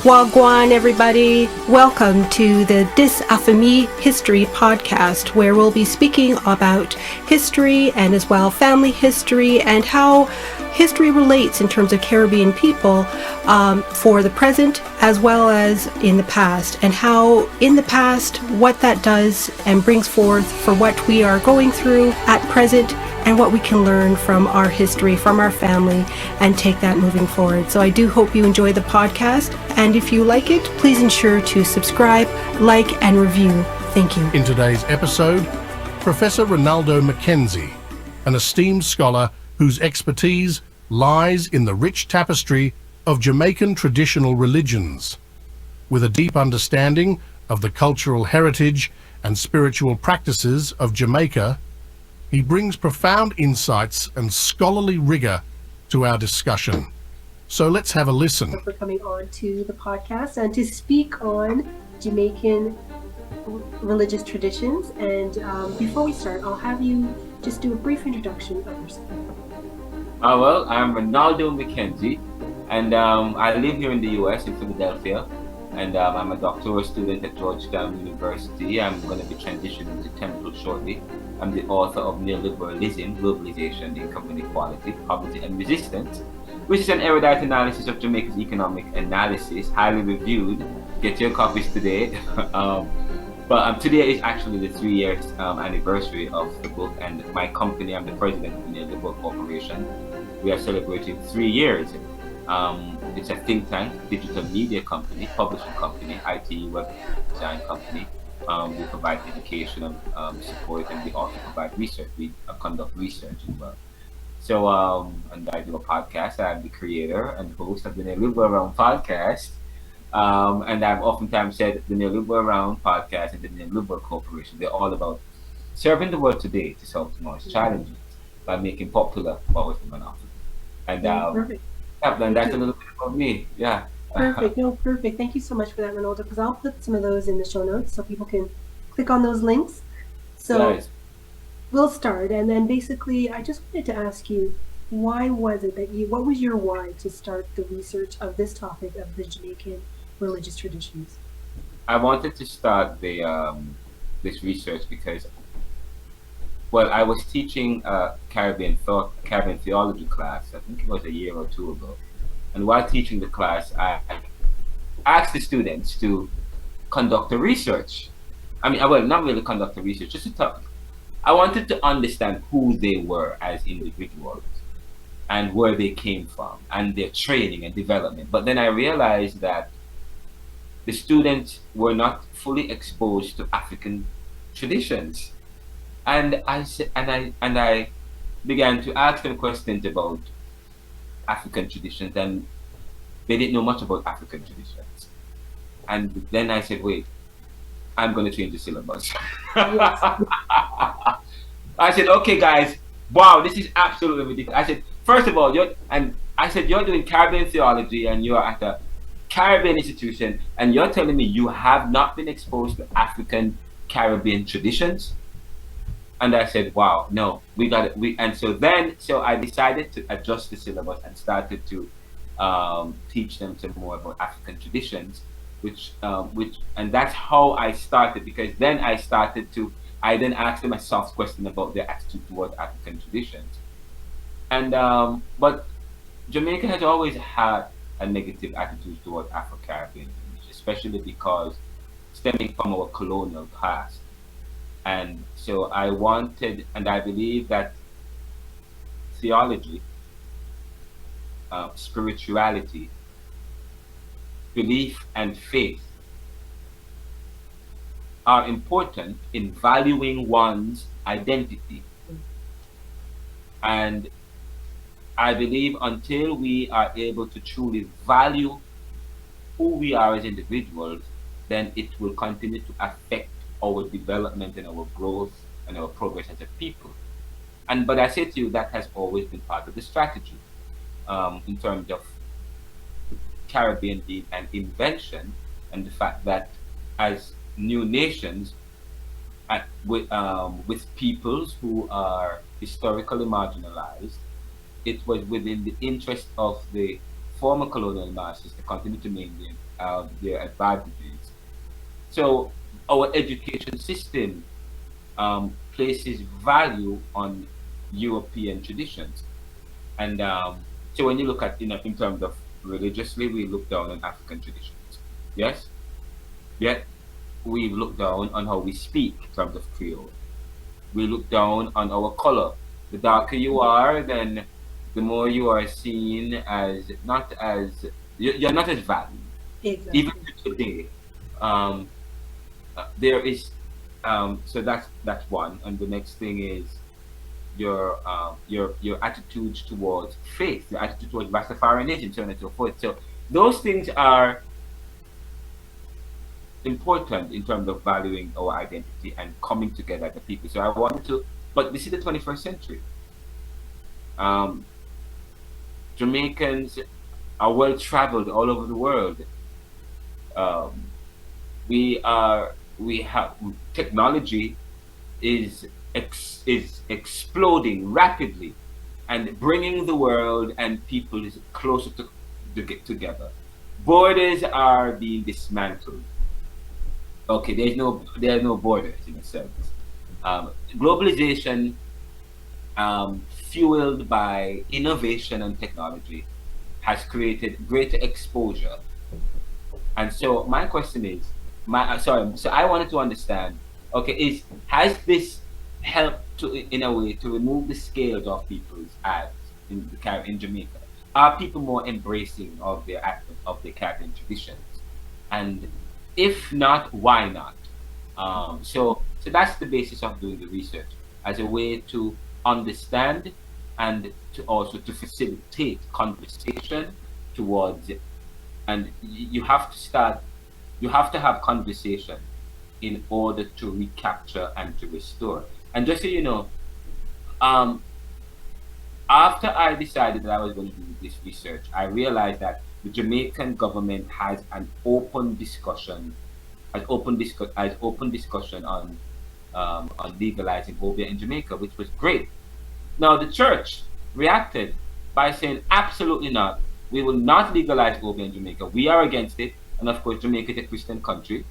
Wagwan, everybody. Welcome to the Dis Affamie History podcast, where we'll be speaking about history and as well family history and how history relates in terms of Caribbean people for the present as well as in the past, and how in the past what that does and brings forth for what we are going through at present, and what we can learn from our history, from our family, and take that moving forward. So I do hope you enjoy the podcast, and if you like it, please ensure to subscribe, like, and review. Thank you. In today's episode, Professor Renaldo McKenzie, an esteemed scholar whose expertise lies in the rich tapestry of Jamaican traditional religions. With a deep understanding of the cultural heritage and spiritual practices of Jamaica, he brings profound insights and scholarly rigor to our discussion. So let's have a listen. For coming on to the podcast and to speak on Jamaican religious traditions. And before we start, I'll have you just do a brief introduction of yourself. Well, I'm Renaldo McKenzie, and I live here in the US, in Philadelphia, and I'm a doctoral student at Georgetown University. I'm going to be transitioning to Temple shortly. I'm the author of Neoliberalism, Globalization, Income Inequality, Poverty and Resistance, which is an erudite analysis of Jamaica's economic analysis, highly reviewed. Get your copies today. But today is actually the 3 years anniversary of the book, and my company, I'm the president of the Neoliberal Corporation. We are celebrating 3 years. It's a think tank, digital media company, publishing company, IT, web design company. We provide education and support, and we also provide research. We conduct research as well. So, and I do a podcast. I'm the creator and host of the Neoliberal Around podcast. And I've oftentimes said the Neoliberal Around podcast and the Neoliberal Corporation, they're all about serving the world today to solve tomorrow's challenges by making popular what was monopoly. And Perfect. and that's a little bit about me. Yeah. Perfect. No, perfect. Thank you so much for that, Ronaldo, because I'll put some of those in the show notes so people can click on those links. So Nice. we'll start. And then basically, I just wanted to ask you, why was it that what was your why to start the research of this topic of the Jamaican religious traditions? I wanted to start the this research because, well, I was teaching a Caribbean theology class. I think it was a year or two ago. And while teaching the class, I asked the students to conduct a research. Well, not really conduct a research, just to talk. I wanted to understand who they were as individuals and where they came from and their training and development. But then I realized that the students were not fully exposed to African traditions. And I began to ask them questions about African traditions, and they didn't know much about African traditions. And then I said, wait, I'm going to change the syllabus. Yes. I said, okay, guys, wow, this is absolutely ridiculous. I said, first of all, you're doing Caribbean theology and you're at a Caribbean institution, and you're telling me you have not been exposed to African Caribbean traditions? And I said, wow, no, we got it. So I decided to adjust the syllabus and started to teach them some more about African traditions, and that's how I started, because then I then asked them a soft question about their attitude towards African traditions. And but Jamaica has always had a negative attitude towards Afro-Caribbean, especially because stemming from our colonial past. And so I believe that theology, spirituality, belief, and faith are important in valuing one's identity. And I believe until we are able to truly value who we are as individuals, then it will continue to affect our development and our growth and our progress as a people. But I say to you, that has always been part of the strategy in terms of Caribbean being an invention, and the fact that as new nations with peoples who are historically marginalized, it was within the interest of the former colonial masters to continue to maintain their advantages. So our education system places value on European traditions, and so when you look at in terms of religiously, we look down on African traditions. Yes, yet we look down on how we speak in terms of Creole. We look down on our color. The darker you are, then the more you are seen as not as you're not as valued. Exactly. Even to today, um, there is so that's one, and the next thing is your attitude towards faith, your attitude towards Rastafarianism, so on and so forth. So those things are important in terms of valuing our identity and coming together as a people. So I wanted to, but this is the 21st century. Um, Jamaicans are well traveled all over the world. Um, we have technology is exploding rapidly and bringing the world and people closer to get together. Borders are being dismantled. Okay, there are no borders in a sense. Globalization, fueled by innovation and technology, has created greater exposure. And so my question is, so I wanted to understand, okay, has this helped to, in a way, to remove the scales off people's eyes in Jamaica? Are people more embracing of their Caribbean traditions? And if not, why not? So that's the basis of doing the research, as a way to understand and to also to facilitate conversation towards it. And you have to have conversation in order to recapture and to restore. And just so you know, after I decided that I was going to do this research, I realized that the Jamaican government has an open discussion, has open discussion on legalizing obeah in Jamaica, which was great. Now the church reacted by saying, absolutely not. We will not legalize obeah in Jamaica. We are against it. And of course, Jamaica is a Christian country.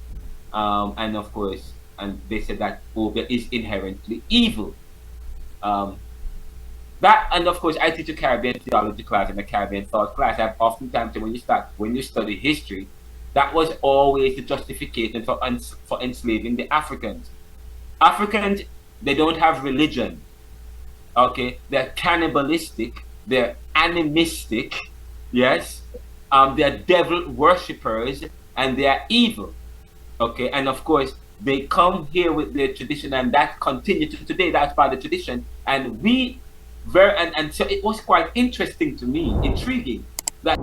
And of course, and they said that obeah is inherently evil. And of course, I teach a Caribbean theology class and a Caribbean thought class. I've oftentimes said when you study history, that was always the justification for enslaving the Africans. Africans, they don't have religion. Okay, they're cannibalistic, they're animistic, yes, they're devil worshippers, and they're evil. Okay, and of course they come here with their tradition, and that continues to today. That's part of the tradition, and so it was quite interesting to me, intriguing that